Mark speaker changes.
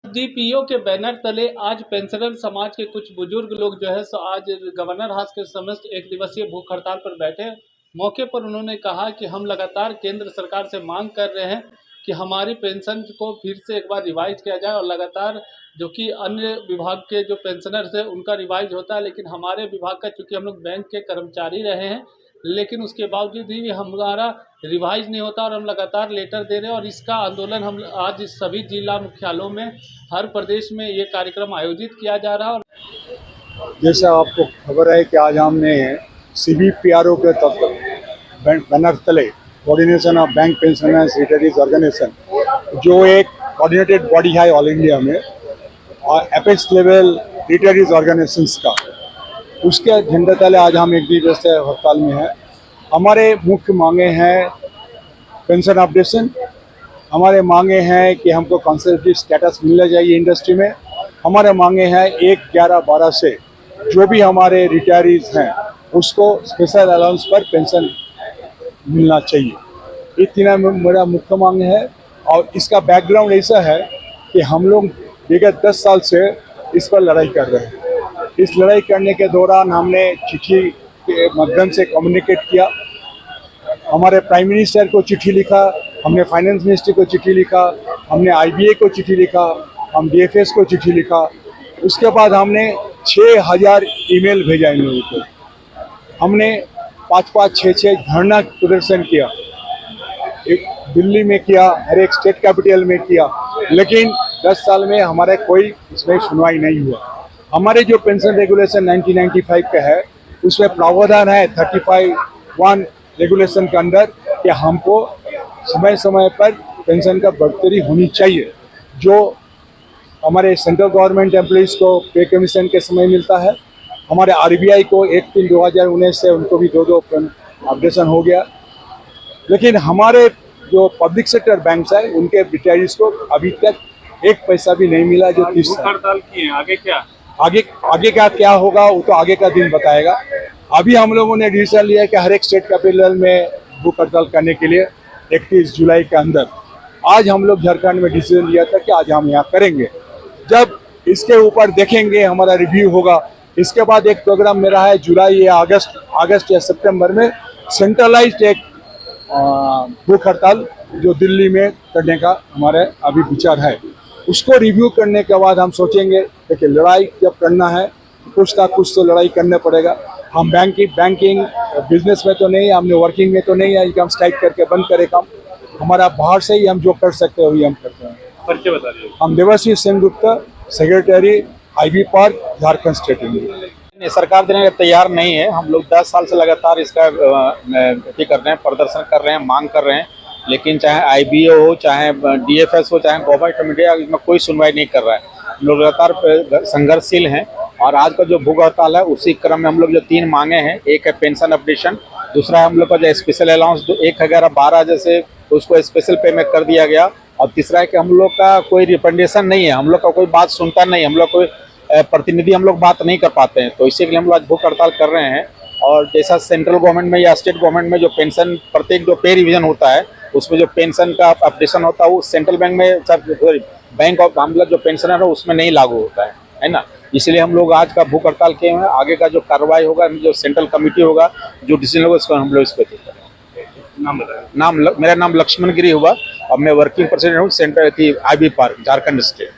Speaker 1: GPO के banner तले आज पेंशनर समाज के कुछ बुजुर्ग लोग जो है सो आज गवर्नर हाउस के समस्त एक दिवसीय भूख हड़ताल पर बैठे। मौके पर उन्होंने कहा कि हम लगातार केंद्र सरकार से मांग कर रहे हैं कि हमारी पेंशन को फिर से एक बार रिवाइज किया जाए और लगातार जो कि अन्य विभाग के जो पेंशनर्स है उनका रिवाइज होता है, लेकिन हमारे विभाग का चूँकि हम लोग बैंक के कर्मचारी रहे हैं, लेकिन उसके बावजूद भी हमारा रिवाइज नहीं होता और हम लगातार लेटर दे रहे हैं। और इसका आंदोलन हम आज इस सभी जिला मुख्यालयों में हर प्रदेश में ये कार्यक्रम आयोजित किया जा रहा है। और
Speaker 2: जैसा आपको खबर है कि आज हमने CBPRO के बैनर तले coordination of bank pensioners retirees organisation, जो एक कोऑर्डिनेटेड बॉडी है ऑल इंडिया में और एपेक्स लेवल रिटायरीज ऑर्गेनाइजेशंस का, उसके झंडे तले आज हम एक दिवसीय हड़ताल में हैं। हमारे मुख्य मांगे हैं पेंशन अपडेशन, हमारे मांगे हैं कि हमको कंसर्वेटिव स्टेटस मिलना चाहिए इंडस्ट्री में, हमारे मांगे हैं 1/11/12 से जो भी हमारे रिटायरीज हैं उसको स्पेशल अलाउंस पर पेंशन मिलना चाहिए। ये तीन मेरा मुख्य मांग है। और इसका बैकग्राउंड ऐसा है कि हम लोग विगत 10 साल से इस पर लड़ाई कर रहे हैं। इस लड़ाई करने के दौरान हमने चिट्ठी के माध्यम से कम्युनिकेट किया, हमारे प्राइम मिनिस्टर को चिट्ठी लिखा, हमने फाइनेंस मिनिस्टर को चिट्ठी लिखा, हमने IBA को चिट्ठी लिखा, हम DFS को चिट्ठी लिखा। उसके बाद हमने 6000 ईमेल भेजा इन लोगों को, हमने 5-5, 6-6 धरना प्रदर्शन किया, एक दिल्ली में किया, हर एक स्टेट कैपिटल में किया, लेकिन 10 साल में हमारे कोई इसमें सुनवाई नहीं हुआ। हमारे जो पेंशन रेगुलेशन 1995 का है उसमें प्रावधान है 35(1) रेगुलेशन के अंदर कि हमको समय समय पर पेंशन का बढ़ोतरी होनी चाहिए, जो हमारे सेंट्रल गवर्नमेंट एम्प्लॉइज़ को पे कमीशन के समय मिलता है। हमारे RBI को 1/3/2019 से उनको भी 2 अपडेशन हो गया, लेकिन हमारे जो पब्लिक सेक्टर बैंक्स है उनके रिटायरीज को अभी तक 1 पैसा भी नहीं मिला। जो 30
Speaker 1: हड़ताल की है, आगे क्या
Speaker 2: क्या होगा वो तो आगे का दिन बताएगा। अभी हम लोगों ने डिसीजन लिया है कि हर एक स्टेट कैपिटल में भूख हड़ताल करने के लिए 31 जुलाई के अंदर। आज हम लोग झारखंड में डिसीजन लिया था कि आज हम यहाँ करेंगे। जब इसके ऊपर देखेंगे, हमारा रिव्यू होगा, इसके बाद एक प्रोग्राम मेरा है जुलाई या अगस्त या सितंबर में सेंट्रलाइज्ड एक भूख हड़ताल जो दिल्ली में करने का हमारे अभी विचार है। उसको रिव्यू करने के बाद हम सोचेंगे कि लड़ाई जब करना है कुछ ना कुछ तो लड़ाई करना पड़ेगा। हम बैंकिंग बिजनेस में तो नहीं, हमने वर्किंग में तो नहीं है कि हम स्ट्राइक करके बंद करें काम। हमारा बाहर से ही हम जो कर सकते हैं वही हम करते हैं।
Speaker 1: परिचय बता दीजिए।
Speaker 2: हम Debashish Sengupta, secretary IB park, Jharkhand state union.
Speaker 3: सरकार देने के तैयार नहीं है। हम लोग 10 साल से लगातार इसका कर रहे हैं, प्रदर्शन कर रहे हैं, मांग कर रहे हैं, लेकिन चाहे IBA हो, चाहे DFS हो, चाहे गवर्नमेंट मीडिया, इसमें कोई सुनवाई नहीं कर रहा है। हम लोग लगातार संघर्षशील हैं और आज का जो भूख हड़ताल है उसी क्रम में हम लोग जो 3 मांगे हैं, एक है पेंशन अपडेशन, दूसरा है हम लोग का जो स्पेशल अलाउंस 1/11/12 जैसे उसको स्पेशल पेमेंट कर दिया गया, और तीसरा है कि हम लोग का कोई रिप्रेजेंटेशन नहीं है, हम लोग का कोई बात सुनता नहीं, हम लोग कोई प्रतिनिधि हम लोग बात नहीं कर पाते हैं। तो इसी के लिए हम लोग आज भूख हड़ताल कर रहे हैं। और जैसा सेंट्रल गवर्नमेंट में या स्टेट गवर्नमेंट में जो पेंशन प्रत्येक जो पे रिवीजन होता है उसमें जो पेंशन का अपडेशन होता है वो सेंट्रल बैंक में बैंक ऑफ हम लोग जो पेंशनर है उसमें नहीं लागू होता है ना। इसलिए हम लोग आज का भूख हड़ताल किए हैं। आगे का जो कार्रवाई होगा, जो सेंट्रल कमेटी होगा, जो डिसीजन होगा, उसको हम लोग इस पर। मेरा नाम लक्ष्मण गिरी हुआ और मैं वर्किंग प्रेसिडेंट हूँ सेंट्रल की IB पार्क, झारखंड स्टेट।